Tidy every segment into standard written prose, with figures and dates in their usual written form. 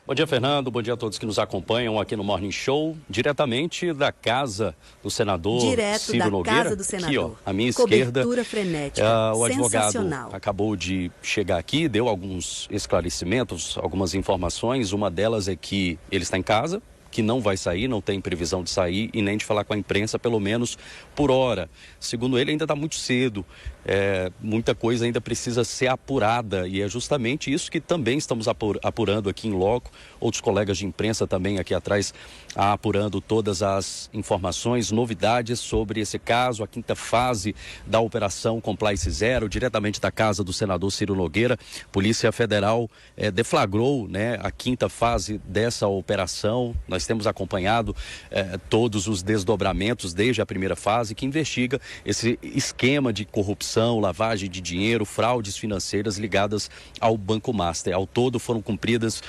Bom dia, Fernando. Bom dia a todos que nos acompanham aqui no Morning Show, diretamente da casa do senador Ciro Nogueira. Casa do senador. Aqui, ó, à minha esquerda. Cobertura frenética. O advogado Sensacional. acabou de chegar aqui, deu alguns esclarecimentos, algumas informações. Uma delas é que ele está em casa, que não vai sair, não tem previsão de sair e nem de falar com a imprensa, pelo menos por hora. Segundo ele, ainda está muito cedo, muita coisa ainda precisa ser apurada e é justamente isso que também estamos apurando aqui em loco. Outros colegas de imprensa também aqui atrás apurando todas as informações, novidades sobre esse caso, a quinta fase da Operação Compliance Zero, diretamente da casa do senador Ciro Nogueira. Polícia Federal deflagrou, né, a quinta fase dessa operação. Nós temos acompanhado todos os desdobramentos desde a primeira fase, que investiga esse esquema de corrupção, lavagem de dinheiro, fraudes financeiras ligadas ao Banco Master. Ao todo foram cumpridos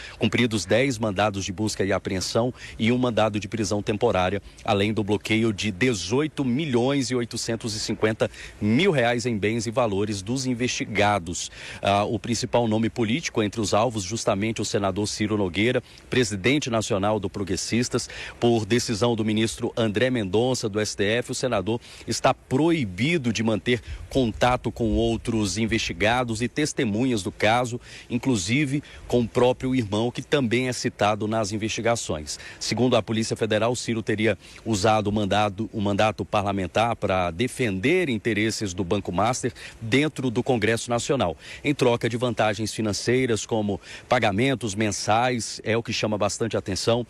10 mandados de busca e apreensão e um mandado de prisão temporária, além do bloqueio de 18 milhões e 850 mil reais em bens e valores dos investigados. O principal nome político entre os alvos, justamente o senador Ciro Nogueira, presidente nacional do Progressistas. Por decisão do ministro André Mendonça, do STF, o senador está proibido de manter contato com outros investigados e testemunhas do caso, inclusive com o próprio irmão, que também é citado nas investigações. Segundo a Polícia Federal, Ciro teria usado o mandato parlamentar para defender interesses do Banco Master dentro do Congresso Nacional, em troca de vantagens financeiras como pagamentos mensais, é o que chama bastante atenção.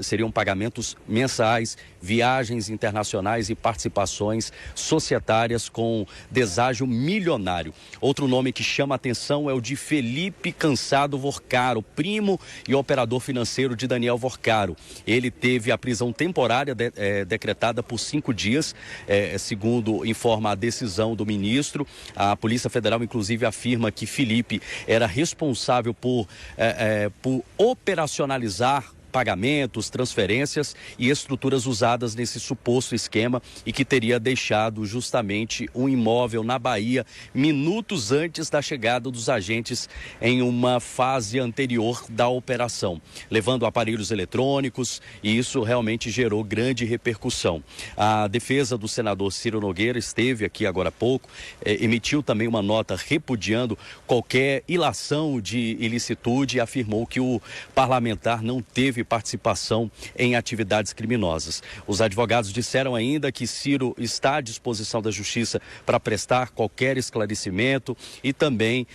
Seriam pagamentos mensais, viagens internacionais e participações societárias com deságio milionário. Outro nome que chama atenção é o de Felipe Cansado Vorcaro, primo e operador financeiro de Daniel Vorcaro. Ele teve a prisão temporária decretada por 5 dias, segundo informa a decisão do ministro. A Polícia Federal, inclusive, afirma que Felipe era responsável por operacionalizar pagamentos, transferências e estruturas usadas nesse suposto esquema e que teria deixado justamente um imóvel na Bahia minutos antes da chegada dos agentes em uma fase anterior da operação, levando aparelhos eletrônicos, e isso realmente gerou grande repercussão. A defesa do senador Ciro Nogueira esteve aqui agora há pouco, emitiu também uma nota repudiando qualquer ilação de ilicitude e afirmou que o parlamentar não teve participação em atividades criminosas. Os advogados disseram ainda que Ciro está à disposição da Justiça para prestar qualquer esclarecimento e também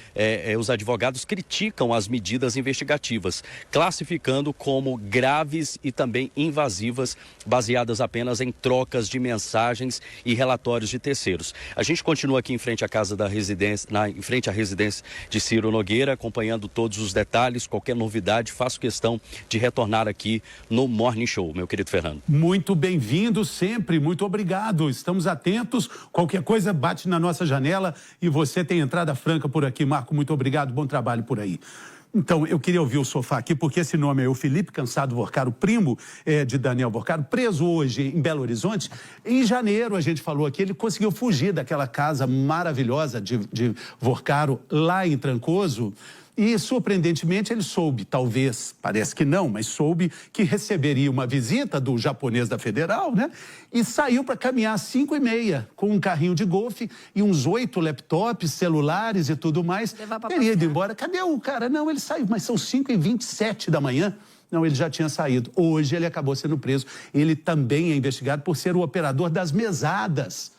os advogados criticam as medidas investigativas, classificando como graves e também invasivas, baseadas apenas em trocas de mensagens e relatórios de terceiros. A gente continua aqui em frente à casa da residência, em frente à residência de Ciro Nogueira, acompanhando todos os detalhes, qualquer novidade, faço questão de retornar aqui no Morning Show, meu querido Fernando. Muito bem-vindo sempre, muito obrigado. Estamos atentos, qualquer coisa bate na nossa janela e você tem entrada franca por aqui. Marco, muito obrigado, bom trabalho por aí. Então, eu queria ouvir o sofá aqui, porque esse nome é o Felipe Cansado Vorcaro, primo de Daniel Vorcaro, preso hoje em Belo Horizonte. Em janeiro, a gente falou aqui, ele conseguiu fugir daquela casa maravilhosa de Vorcaro lá em Trancoso. E, surpreendentemente, ele soube, talvez, parece que não, mas soube que receberia uma visita do japonês da Federal, né? E saiu para caminhar às 5h30, com um carrinho de golfe e uns 8 laptops, celulares e tudo mais. Teria ido embora. Cadê o cara? Não, ele saiu, mas são 5h27 da manhã. Não, ele já tinha saído. Hoje ele acabou sendo preso. Ele também é investigado por ser o operador das mesadas.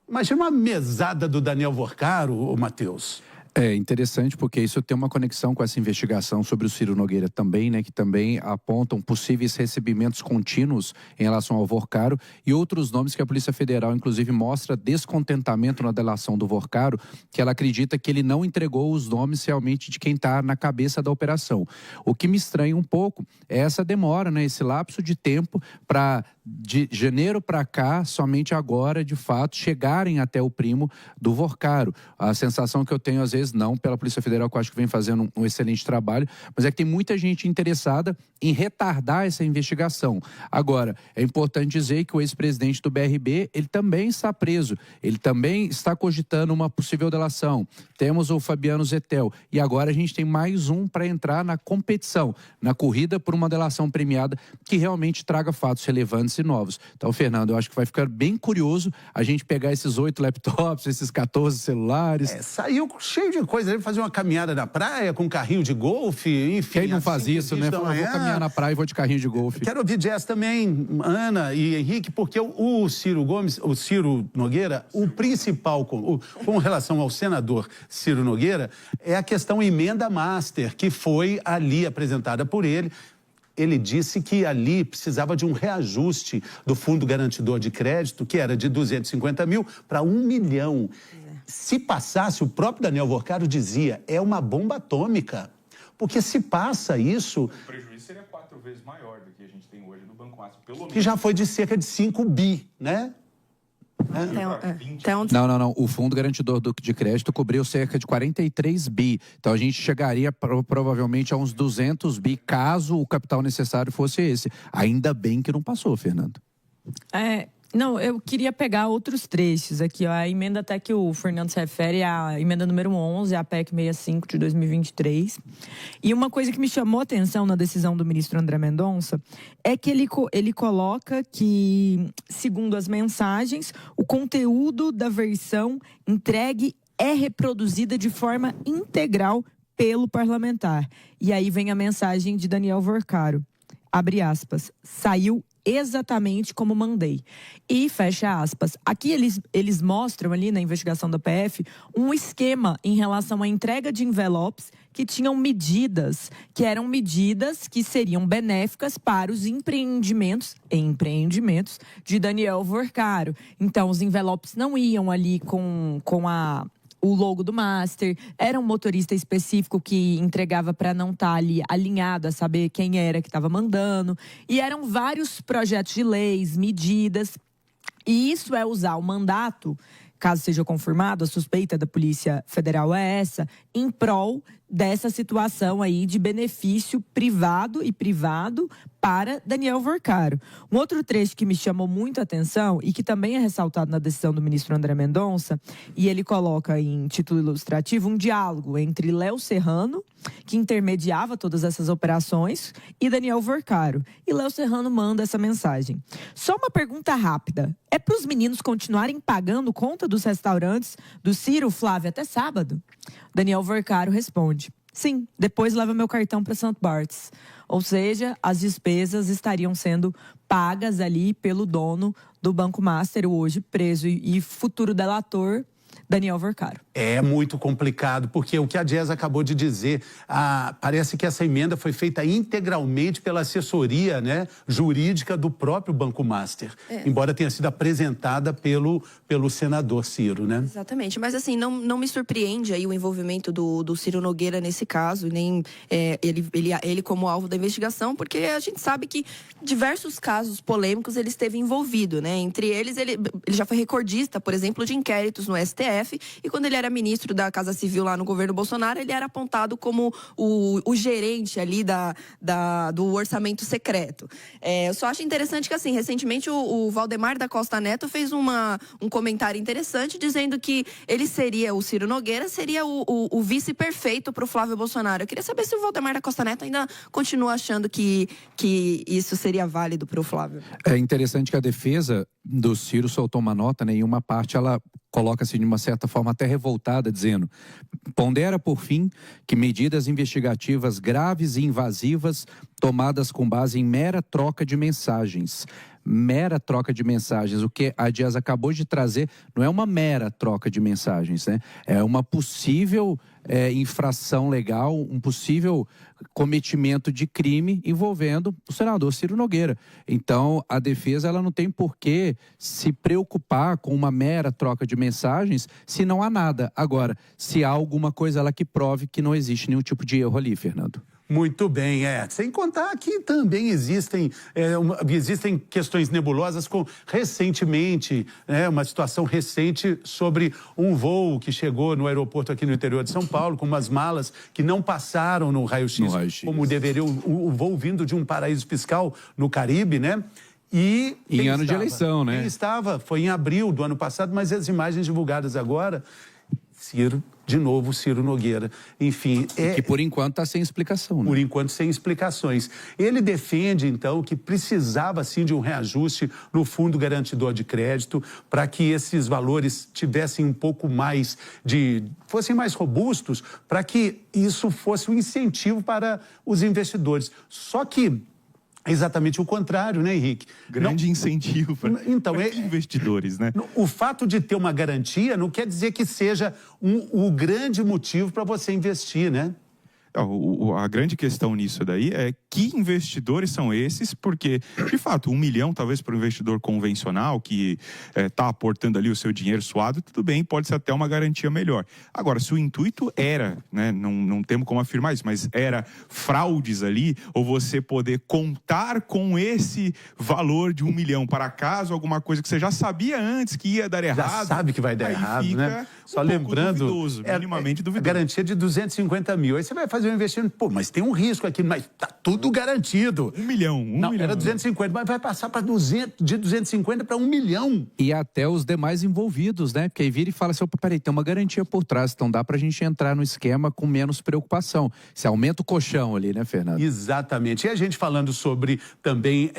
Imagina uma mesada do Daniel Vorcaro, Matheus. É interessante porque isso tem uma conexão com essa investigação sobre o Ciro Nogueira também, né? Que também apontam possíveis recebimentos contínuos em relação ao Vorcaro e outros nomes que a Polícia Federal, inclusive, mostra descontentamento na delação do Vorcaro, que ela acredita que ele não entregou os nomes realmente de quem está na cabeça da operação. O que me estranha um pouco é essa demora, né? Esse lapso de tempo para, de janeiro para cá, somente agora, de fato, chegarem até o primo do Vorcaro. A sensação que eu tenho, às vezes, Juiz, não pela Polícia Federal, que eu acho que vem fazendo um excelente trabalho, mas é que tem muita gente interessada em retardar essa investigação. Agora, é importante dizer que o ex-presidente do BRB, ele também está preso, ele também está cogitando uma possível delação. Temos o Fabiano Zettel, e agora a gente tem mais um para entrar na competição, na corrida por uma delação premiada que realmente traga fatos relevantes e novos. Então, Fernando, eu acho que vai ficar bem curioso a gente pegar esses 8 laptops, esses 14 celulares. Saiu cheio de coisa, ele fazer uma caminhada na praia com um carrinho de golfe, enfim. Quem não faz isso, né? Fala, vou caminhar na praia e vou de carrinho de golfe. Quero ouvir Jess também, Ana e Henrique, porque o Ciro Nogueira, o principal com relação ao senador Ciro Nogueira, é a questão emenda master, que foi ali apresentada por ele. Ele disse que ali precisava de um reajuste do Fundo Garantidor de Crédito, que era de 250 mil para 1 milhão. Se passasse, o próprio Daniel Vorcaro dizia, é uma bomba atômica. Porque se passa isso... O prejuízo seria 4 vezes maior do que a gente tem hoje no Banco Master, pelo menos. Que já foi de cerca de 5 bi, né? Não. O Fundo Garantidor de Crédito cobriu cerca de 43 bi. Então a gente chegaria provavelmente a uns 200 bi, caso o capital necessário fosse esse. Ainda bem que não passou, Fernando. Não, eu queria pegar outros trechos aqui, ó. A emenda até que o Fernando se refere é a emenda número 11, a PEC 65 de 2023. E uma coisa que me chamou a atenção na decisão do ministro André Mendonça é que ele coloca que, segundo as mensagens, o conteúdo da versão entregue é reproduzida de forma integral pelo parlamentar. E aí vem a mensagem de Daniel Vorcaro. Abre aspas, saiu exatamente como mandei. E fecha aspas. Aqui eles mostram ali na investigação da PF um esquema em relação à entrega de envelopes que tinham medidas, que seriam benéficas para os empreendimentos de Daniel Vorcaro. Então, os envelopes não iam ali com o logo do Master, era um motorista específico que entregava para não estar ali alinhado a saber quem era que estava mandando. E eram vários projetos de leis, medidas. E isso é usar o mandato, caso seja confirmado, a suspeita da Polícia Federal é essa, em prol dessa situação aí de benefício privado para Daniel Vorcaro. Um outro trecho que me chamou muito a atenção e que também é ressaltado na decisão do ministro André Mendonça, e ele coloca em título ilustrativo um diálogo entre Léo Serrano, que intermediava todas essas operações, e Daniel Vorcaro. E Léo Serrano manda essa mensagem. Só uma pergunta rápida. É para os meninos continuarem pagando conta dos restaurantes do Ciro, Flávio, até sábado? Daniel Vorcaro responde. Sim, depois leva meu cartão para St. Bart's. Ou seja, as despesas estariam sendo pagas ali pelo dono do Banco Master, hoje preso e futuro delator, Daniel Vorcaro. É muito complicado, porque o que a Jess acabou de dizer, parece que essa emenda foi feita integralmente pela assessoria, né, jurídica do próprio Banco Master, embora tenha sido apresentada pelo senador Ciro, né? Exatamente, mas assim, não me surpreende aí o envolvimento do Ciro Nogueira nesse caso, nem ele como alvo da investigação, porque a gente sabe que diversos casos polêmicos ele esteve envolvido, né? Entre eles, ele já foi recordista, por exemplo, de inquéritos no STF, e quando ele era ministro da Casa Civil lá no governo Bolsonaro, ele era apontado como o gerente ali do orçamento secreto. Eu só acho interessante que, assim, recentemente o Valdemar da Costa Neto fez um comentário interessante dizendo que o Ciro Nogueira seria o vice perfeito para o Flávio Bolsonaro. Eu queria saber se o Valdemar da Costa Neto ainda continua achando que isso seria válido para o Flávio. É interessante que a defesa do Ciro soltou uma nota, né? Em uma parte ela coloca-se de uma certa forma até revoltada, dizendo: pondera por fim que medidas investigativas graves e invasivas tomadas com base em mera troca de mensagens. Mera troca de mensagens. O que a Dias acabou de trazer não é uma mera troca de mensagens, né? É uma possível infração legal, um possível cometimento de crime envolvendo o senador Ciro Nogueira. Então, a defesa ela não tem por que se preocupar com uma mera troca de mensagens se não há nada. Agora, se há alguma coisa lá que prove que não existe nenhum tipo de erro ali, Fernando. Muito bem, sem contar que também existem questões nebulosas recentemente, uma situação recente sobre um voo que chegou no aeroporto aqui no interior de São Paulo, com umas malas que não passaram no raio-x, como deveria, o voo vindo de um paraíso fiscal no Caribe, né? E em ano de eleição, né? Quem estava, foi em abril do ano passado, mas as imagens divulgadas agora, Ciro Nogueira, enfim... Que por enquanto está sem explicação, né? Por enquanto sem explicações. Ele defende, então, que precisava, sim, de um reajuste no Fundo Garantidor de Crédito para que esses valores tivessem um pouco mais fossem mais robustos, para que isso fosse um incentivo para os investidores. Só que é exatamente o contrário, né, Henrique? Grande incentivo para os investidores, né? O fato de ter uma garantia não quer dizer que seja o grande motivo para você investir, né? A grande questão nisso daí é que investidores são esses, porque, de fato, 1 milhão, talvez para um investidor convencional que está aportando ali o seu dinheiro suado, tudo bem, pode ser até uma garantia melhor. Agora, se o intuito era, né, não temos como afirmar isso, mas era fraudes ali, ou você poder contar com esse valor de 1 milhão para caso alguma coisa que você já sabia antes que ia dar errado. Já sabe que vai dar errado, né? Só lembrando, minimamente duvidoso. A garantia de 250 mil. Aí você vai fazer um investimento, mas tem um risco aqui, mas tá tudo garantido. 1 milhão, Não, era 250, mas vai passar para 250 para 1 milhão. E até os demais envolvidos, né? Porque aí vira e fala assim, opa, peraí, tem uma garantia por trás, então dá pra gente entrar no esquema com menos preocupação. Você aumenta o colchão ali, né, Fernando? Exatamente. E a gente falando sobre também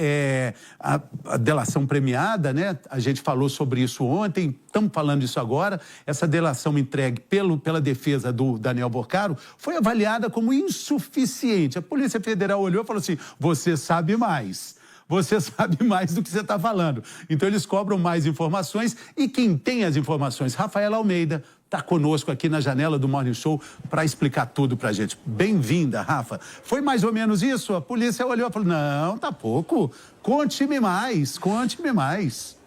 a delação premiada, né? A gente falou sobre isso ontem, estamos falando isso agora. Essa delação entregue pela defesa do Daniel Porcaro foi avaliada como insuficiente. A Polícia Federal olhou e falou assim, você sabe mais. Você sabe mais do que você está falando. Então, eles cobram mais informações e quem tem as informações, Rafaela Almeida, está conosco aqui na janela do Morning Show para explicar tudo para a gente. Bem-vinda, Rafa. Foi mais ou menos isso? A polícia olhou e falou, não, tá pouco. Conte-me mais, conte-me mais.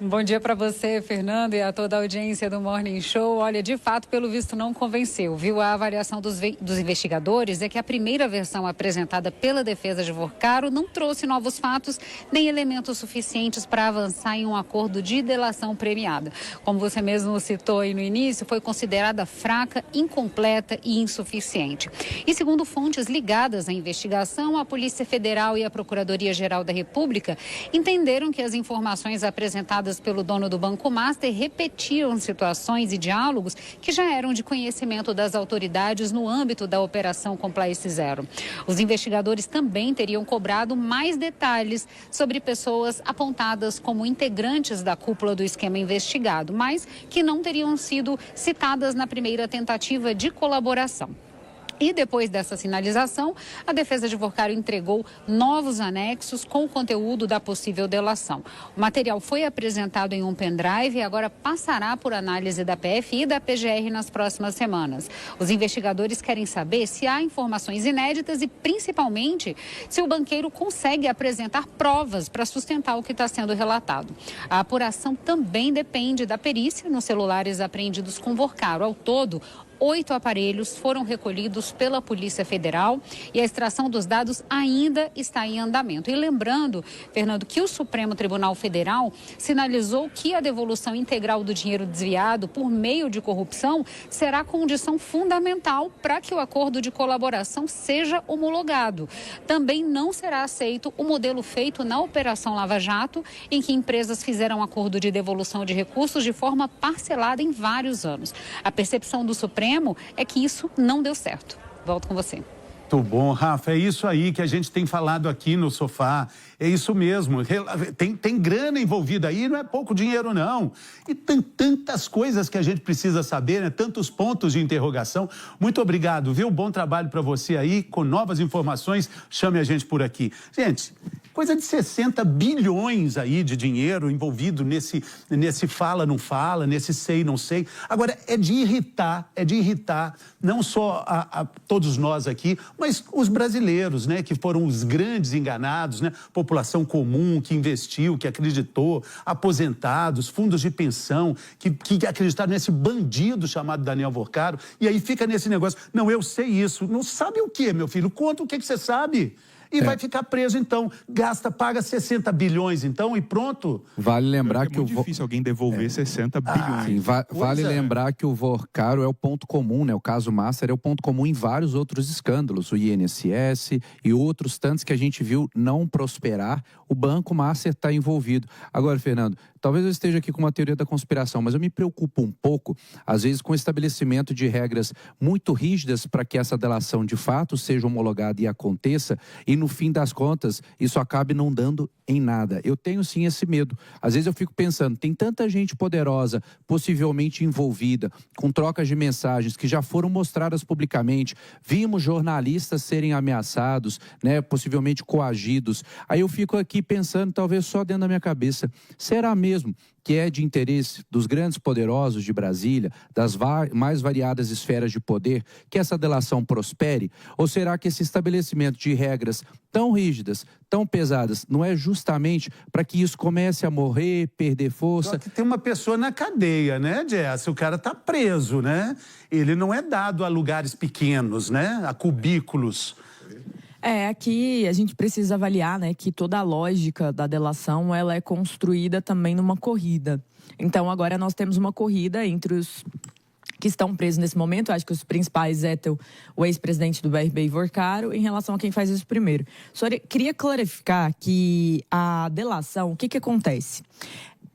Bom dia para você, Fernando, e a toda a audiência do Morning Show. Olha, de fato, pelo visto, não convenceu, viu? A avaliação dos investigadores é que a primeira versão apresentada pela defesa de Porcaro não trouxe novos fatos nem elementos suficientes para avançar em um acordo de delação premiada. Como você mesmo citou aí no início, foi considerada fraca, incompleta e insuficiente. E segundo fontes ligadas à investigação, a Polícia Federal e a Procuradoria-Geral da República entenderam que as informações apresentadas pelo dono do Banco Master repetiam situações e diálogos que já eram de conhecimento das autoridades no âmbito da Operação Compliance Zero. Os investigadores também teriam cobrado mais detalhes sobre pessoas apontadas como integrantes da cúpula do esquema investigado, mas que não teriam sido citadas na primeira tentativa de colaboração. E depois dessa sinalização, a defesa de Porcaro entregou novos anexos com o conteúdo da possível delação. O material foi apresentado em um pendrive e agora passará por análise da PF e da PGR nas próximas semanas. Os investigadores querem saber se há informações inéditas e, principalmente, se o banqueiro consegue apresentar provas para sustentar o que está sendo relatado. A apuração também depende da perícia nos celulares apreendidos com Porcaro. Ao todo, 8 aparelhos foram recolhidos pela Polícia Federal e a extração dos dados ainda está em andamento. E lembrando, Fernando, que o Supremo Tribunal Federal sinalizou que a devolução integral do dinheiro desviado por meio de corrupção será condição fundamental para que o acordo de colaboração seja homologado. Também não será aceito o modelo feito na Operação Lava Jato, em que empresas fizeram acordo de devolução de recursos de forma parcelada em vários anos. A percepção do Supremo é que isso não deu certo. Volto com você. Muito bom, Rafa. É isso aí que a gente tem falado aqui no sofá. É isso mesmo. Tem grana envolvida aí, não é pouco dinheiro, não. E tem tantas coisas que a gente precisa saber, né? Tantos pontos de interrogação. Muito obrigado, viu? Bom trabalho para você aí. Com novas informações, chame a gente por aqui. Gente, coisa de 60 bilhões aí de dinheiro envolvido nesse fala, não fala, nesse sei, não sei. Agora, é de irritar não só a todos nós aqui, mas os brasileiros, né, que foram os grandes enganados, né, população comum que investiu, que acreditou, aposentados, fundos de pensão, que acreditaram nesse bandido chamado Daniel Vorcaro, e aí fica nesse negócio, não, eu sei isso, não sabe o quê, meu filho? Conta o que você sabe. E vai ficar preso, então. Paga 60 bilhões, então, e pronto. Vale lembrar que é muito difícil alguém devolver 60 bilhões. Sim, vale lembrar que o Vorcaro é o ponto comum, né? O caso Master é o ponto comum em vários outros escândalos. O INSS e outros tantos que a gente viu não prosperar. O Banco Master está envolvido. Agora, Fernando, talvez eu esteja aqui com uma teoria da conspiração, mas eu me preocupo um pouco, às vezes, com o estabelecimento de regras muito rígidas para que essa delação, de fato, seja homologada e aconteça, e no fim das contas, isso acabe não dando em nada. Eu tenho sim esse medo. Às vezes eu fico pensando, tem tanta gente poderosa, possivelmente envolvida, com trocas de mensagens que já foram mostradas publicamente. Vimos jornalistas serem ameaçados, né, possivelmente coagidos. Aí eu fico aqui pensando, talvez só dentro da minha cabeça, será mesmo que é de interesse dos grandes poderosos de Brasília, das mais variadas esferas de poder, que essa delação prospere? Ou será que esse estabelecimento de regras tão rígidas, tão pesadas, não é justamente para que isso comece a morrer, perder força? Só que tem uma pessoa na cadeia, né, Jess? O cara está preso, né? Ele não é dado a lugares pequenos, né? A cubículos. Aqui a gente precisa avaliar, né, que toda a lógica da delação, ela é construída também numa corrida. Então, agora nós temos uma corrida entre os que estão presos nesse momento. Eu acho que os principais é o ex-presidente do BRB, Vorcaro, em relação a quem faz isso primeiro. Só queria clarificar que a delação, o que acontece?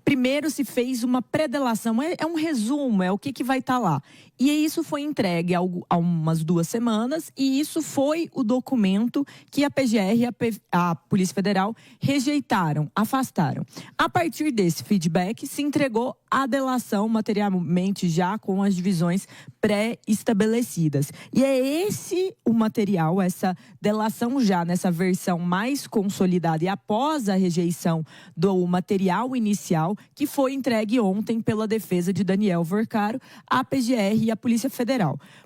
Primeiro se fez uma pré-delação, é um resumo, é o que vai estar lá. E isso foi entregue há umas 2 semanas, e isso foi o documento que a PGR e a Polícia Federal rejeitaram, afastaram. A partir desse feedback, se entregou a delação materialmente já com as divisões pré-estabelecidas. E é esse o material, essa delação já nessa versão mais consolidada e após a rejeição do material inicial, que foi entregue ontem pela defesa de Daniel Vorcaro à PGR e à Polícia Federal.